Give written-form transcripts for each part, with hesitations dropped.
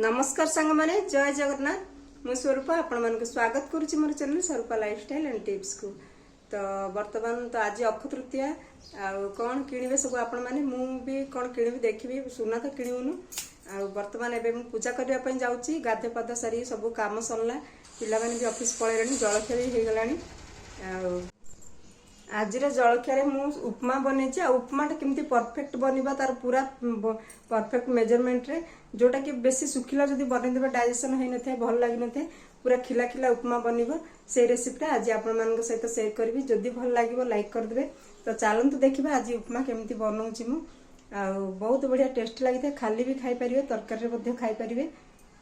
नमस्कार सांग माने जय जगन्नाथ मु स्वरूपा आपण मन को स्वागत करूची मोर channel Swarupa lifestyle and tips को। तो वर्तमान तो आज अक्षय तृतीया आ कौन किणवे सब आपण माने मु भी कौन किणवी देखिबी सुना तो किणुनु आ वर्तमान एबे मु पूजा करबा पई जाउची गाधे पाद सारी सब काम सरला पिला माने भी ऑफिस पळेलानी जळखिया भी हे गलानी आ आज जलखिया मु उपमा बनी उपमाटा केमती परफेक्ट बनवा तार पूरा परफेक्ट मेजरमेंट रे जोटा कि बेसी सुखिला जदि बनईदे डाइजेशन हो न भल लगी न पूरा खिला खिला उपमा बनव से रेसिपीटा आज आपण मान सहित सेयर करी जदि भल लगे लाइक करदे। तो चलतु देखा आज उपमा केमती बनाऊँगी मु बहुत बढ़िया टेस्ट लगी खाली भी खाई पारे तरकारी खाई पारे।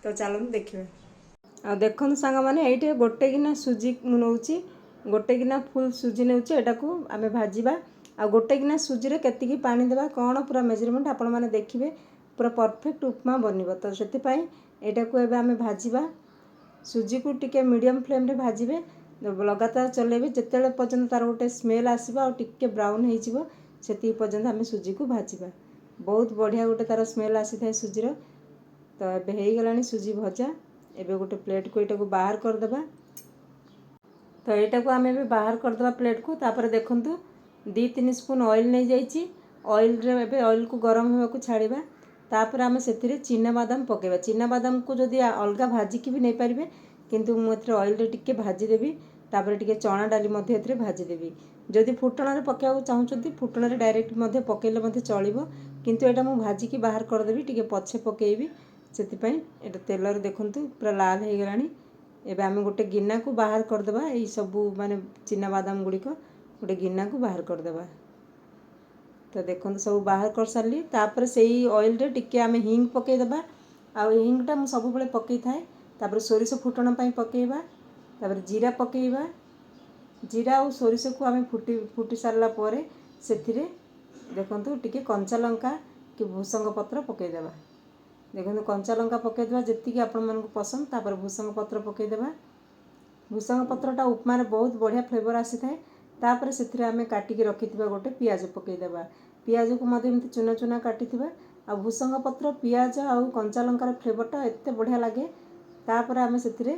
तो चलतु देखा देखो सांग मैंने ये गोटे गिना सुजी नौची गोटे गिना फुल सुजी नौचे एटा को आमे भाजीबा आ गोटे गिना सुजी रे केतिकी पानी देबा कौन पूरा मेजरमेंट आपण माने देखिबे पूरा परफेक्ट उपमा बनिबो। तो सेति पई एटा को एबे आमे भाजीबा सुजी को टिके मीडियम फ्लेम रे भाजीबे लगातार चलेबे जेतेले पर्यंत तार गोटे स्मेल आसीबा और टिके ब्राउन हे जिवो सेति पर्यंत आमे सुजी को भाजीबा बहुत बढ़िया गोटे तार स्मेल आसी थाए सुजी रो। तो एबे हेई गलानी सुजी भजा एबे गोटे प्लेट को एटा को बाहर कर देबा। तो यहाँ को आम भी बाहर करदे प्लेट को तापर देखु 2-3 स्पून ऑयल नहीं जाइए ऑयल रे ऑयल को गरम होगा छाड़ा तापर आम से चिना बादाम पकेबा चिना बादाम को जदि अलग भाजिक भी नहीं पारे किंतु मुझे ऑयल रे टिके भाजीदेवी तापर टिके चना डाली भाजीदेवी जदि फुटण में पकेवा चाहूँगी फुटण में डायरेक्ट पकेले चलो किंतु यहाँ मुझे भाजिकी बाहर करदेवी टिके पछे पकेबी से तेल देखूँ पूरा लाल हो गलानी। एबे आमे गोटे गिना को बाहर करदेबा यही सबू माने चिना बादाम गुड़िक गोटे गिना को बाहर करदेबा। तो देखो सब बाहर कर सारी तापर से ऑयल रे टिके आमे हिंग पकईदेबा आ हिंगटा मु सब बेले पकई थाए तापर सोरिष फुटण पई पकेबा तापर जीरा पकेबा जीरा और सोरिष को आमे फुटी सारला परे सेथिरे देखंतु टिके कंचा लंका कि भूसंग पत्र पकईदेबा देखो कंचा लंका पकईदेबा जी आपण मन पसंद तापर भूसंग पत्र पकईदेबा भूसंग पत्रटा उपमा रे बहुत बढ़िया फ्लेवर आसी थाए तापर सेथिरे आमे काटिकी रखिथिबा गोटे पियाज पकईदेबा पियाज को मधे एमती चुना चुना काटिथिबा आ भूसंग पत्र पियाज आ कंचा लंकार फ्लेवरटा एते बढ़िया लगे। तापर आमे सेथिरे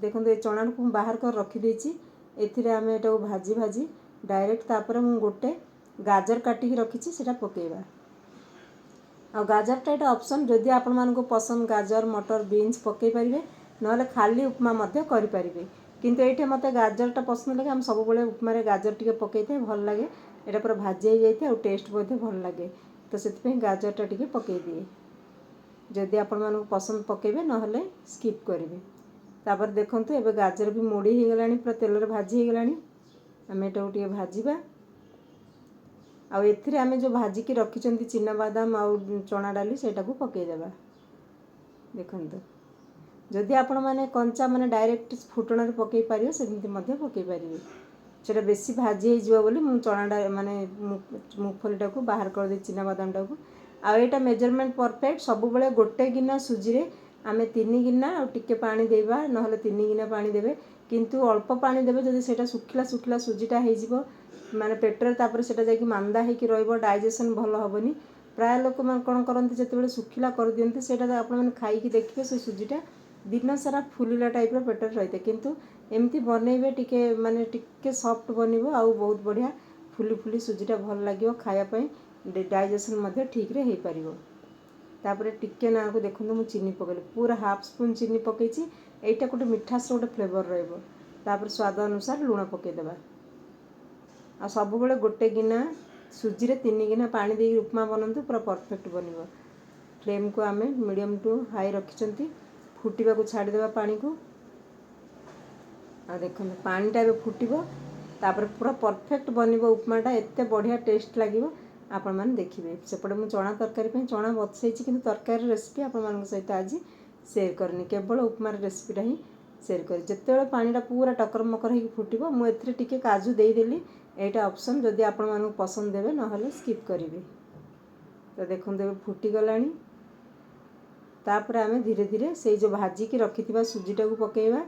देखो ए चना को बाहर कर रखी देछि एथिरे आमे एटा भाजी भाजी डायरेक्ट तापर मु गोटे गाजर काटिकी रखिछि सेटा पकेबा आ गाजरटा ये ऑप्शन जदि आपण मानको पसंद गाजर मटर बीन्स पकई पारे ना खाली उपमा करें किंतु ये मत गाजरटा पसंद लगे हम सब बड़े उपमा गाजर टे पकई थे भल लगे यहाँ पूरा भाजी हो जाए और टेस्ट भल लगे। तो से गाजरटा टे पकई दिए जदि आपण मानको पसंद पकेबे ना स्किप करेंगे। तापर देखो ये गाजर भी मोड़ी हो गलानी पूरा तेल भाजी हो गलानी आम एटा टे भाजीबा आउ एथिरे आमे जो भाजिकी रखिछंती चिना बादाम आउ चना डाली सेटा को पकईदेबा देखंतु जदि आपण माने कंचा माने डायरेक्ट फुटण रे पकई पारियो सेमती मध्ये पकई पारिबे सेटा बेसी भाजी हे जिवो बोली मु चना माने मुगफलीटा को बाहर कर दे चिना बादामटा को आ एटा मेजरमेंट परफेक्ट सब बेले गोटे गिना सुजी रे आमे 3 गिना आ टिके पानी देबा नहले 3 गिना पानी देबे किंतु अल्प पानी देबे जदि सेटा सुखिला सुखिला सुजीटा हे जिवो माने पेटर तापर सेटा जाकि मांदा हेकि रहइबो डाइजेशन भल हबनी प्राय लोक मान कोन करंती जेतेबेले सुखिला कर दियंती सेटा आपण माने खाइकी देखिबे से सुजीटा दिन सारा फुलिला टाइप रो पेटर रहिते किंतु एमती बनइबे टिके माने टिके सॉफ्ट बनिबो आ बहुत बढ़िया फुली फुली सुजीटा भल लागिवो खाया पई डाइजेशन मध्ये ठीक रे हे परिबो। तापर टिके ना को देखंतु मु चीनी पकेले पूरा हाफ स्पून चीनी पकेछि एटा गोटे मिठास गोटे फ्लेवर रहइबो तापर स्वाद अनुसार लूण पके देबा आ सब बेले गोटे गिना सुजी रे 3 गिना पानी दे उपमा बनंतु पूरा परफेक्ट बनिबो। फ्लेम को आमे मीडियम टू हाई रखिचंती फुटिबा को छाड़ी देबा पानी को आ देखो पानीटा ए फुटिबो तापर पूरा परफेक्ट बनिबो उपमाटा एते बढ़िया टेस्ट लागिवो आपण माने देखिबे। सेपटे मु चना तरकारी पे चना बचैछि किंतु तरकारी रेसिपी आपण मान सहित आज शेयर करनी केवल उपमा रेसिपीटा ही शेयर करी जेतेबेले पानीटा पूरा टकर मकर होगी फुटिबो मु एथिरे टिके काजू दे देली एटा ऑप्शन जदि आपण मानको पसंद देबे नहले स्किप करिवे। तो देखो देबे फुटी गलानी तापर आमे धीरे धीरे से जो भाजी की रखिथिबा सुजीटा को पकेइबा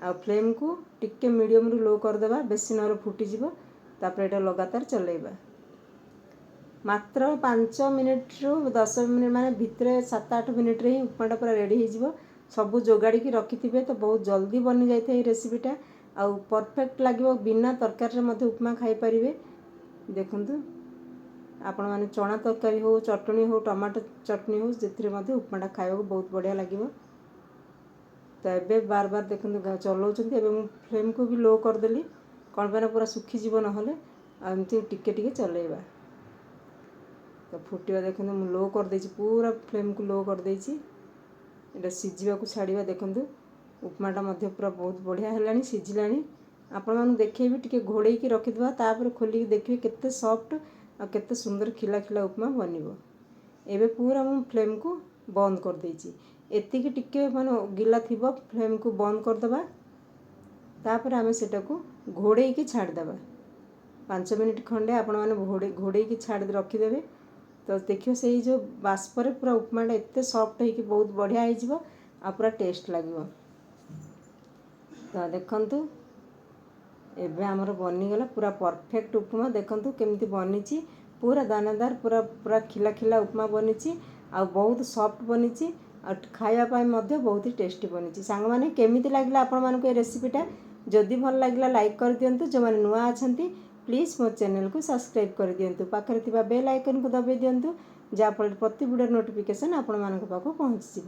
आ फ्लेम को टिके मीडियम रु लो कर देबा बेसी नहले फुटी जिवो तापर एटा लगातार चलेइबा ମାତ୍ର 5 ମିନିଟ୍ରୁ 10 ମିନିଟ୍ ମାନେ ଭିତରେ 7-8 ମିନିଟ୍ରେ ହିଁ ଉପମାଟା ପୁରା ରେଡ଼ି ହେଇଯିବ। ସବୁ ଯୋଗାଡ଼ିକି ରଖିଥିବେ ତ ବହୁତ ଜଲ୍ଦି ବନି ଯାଇଥାଏ ଏଇ ରେସିପିଟା, ଆଉ ପରଫେକ୍ଟ ଲାଗିବ। ବିନା ତରକାରୀରେ ମଧ୍ୟ ଉପମା ଖାଇପାରିବେ। ଦେଖନ୍ତୁ ଆପଣମାନେ ଚଣା ତରକାରୀ ହେଉ, ଚଟଣି ହେଉ, ଟମାଟୋ ଚଟଣି ହେଉ, ସେଥିରେ ମଧ୍ୟ ଉପମାଟା ଖାଇବାକୁ ବହୁତ ବଢ଼ିଆ ଲାଗିବ। ତ ଏବେ ବାର ବାର ଦେଖନ୍ତୁ ଚଲାଉଛନ୍ତି। ଏବେ ମୁଁ ଫ୍ଲେମ୍କୁ ବି ଲୋ କରିଦେଲି, କ'ଣ ପାଇଁ ନା ପୁରା ଶୁଖିଯିବ ନହେଲେ। ଆଉ ଏମିତି ଟିକେ ଟିକେ ଚଲେଇବା। ତ ଫୁଟିବା ଦେଖନ୍ତୁ ମୁଁ ଲୋ କରିଦେଇଛି, ପୁରା ଫ୍ଲେମ୍କୁ ଲୋ କରିଦେଇଛି। ଏଇଟା ସିଝିବାକୁ ଛାଡ଼ିବା। ଦେଖନ୍ତୁ ଉପମାଟା ମଧ୍ୟ ପୁରା ବହୁତ ବଢ଼ିଆ ହେଲାଣି, ସିଝିଲାଣି। ଆପଣମାନଙ୍କୁ ଦେଖେଇବି, ଟିକେ ଘୋଡ଼େଇକି ରଖିଦେବା, ତାପରେ ଖୋଲିକି ଦେଖିବେ କେତେ ସଫ୍ଟ ଆଉ କେତେ ସୁନ୍ଦର ଖିଲା ଖିଲା ଉପମା ବନିବ। ଏବେ ପୁରା ମୁଁ ଫ୍ଲେମ୍କୁ ବନ୍ଦ କରିଦେଇଛି। ଏତିକି ଟିକେ ମାନେ ଗିଲା ଥିବ ଫ୍ଲେମ୍କୁ ବନ୍ଦ କରିଦେବା। ତାପରେ ଆମେ ସେଟାକୁ ଘୋଡ଼େଇକି ଛାଡ଼ିଦେବା 5 ମିନିଟ୍ ଖଣ୍ଡେ। ଆପଣମାନେ ଘୋଡ଼େଇକି ଛାଡ଼ି ରଖିଦେବେ। ତ ଦେଖିବ ସେଇ ଯେଉଁ ବାଷ୍ପରେ ପୁରା ଉପମାଟା ଏତେ ସଫ୍ଟ ହେଇକି ବହୁତ ବଢ଼ିଆ ହେଇଯିବ ଆଉ ପୁରା ଟେଷ୍ଟ ଲାଗିବ। ତ ଦେଖନ୍ତୁ ଏବେ ଆମର ବନିଗଲା ପୁରା ପରଫେକ୍ଟ ଉପମା। ଦେଖନ୍ତୁ କେମିତି ବନିଛି, ପୁରା ଦାନାଦାର, ପୁରା ପୁରା ଖିଲା ଖିଲା ଉପମା ବନିଛି ଆଉ ବହୁତ ସଫ୍ଟ ବନିଛି ଆଉ ଖାଇବା ପାଇଁ ମଧ୍ୟ ବହୁତ ଟେଷ୍ଟି ବନିଛି। ସାଙ୍ଗମାନେ କେମିତି ଲାଗିଲା ଆପଣମାନଙ୍କୁ ଏ ରେସିପିଟା? ଯଦି ଭଲ ଲାଗିଲା ଲାଇକ୍ କରିଦିଅନ୍ତୁ। ଯେଉଁମାନେ ନୂଆ ଅଛନ୍ତି ପ୍ଲିଜ୍ ମୋ ଚ୍ୟାନେଲକୁ ସବସ୍କ୍ରାଇବ୍ କରିଦିଅନ୍ତୁ। ପାଖରେ ଥିବା ବେଲ୍ ଆଇକନ୍କୁ ଦବାଇ ଦିଅନ୍ତୁ, ଯାହାଫଳରେ ପ୍ରତି ଭିଡ଼ିଓର ନୋଟିଫିକେସନ୍ ଆପଣମାନଙ୍କ ପାଖକୁ ପହଞ୍ଚିଯିବ।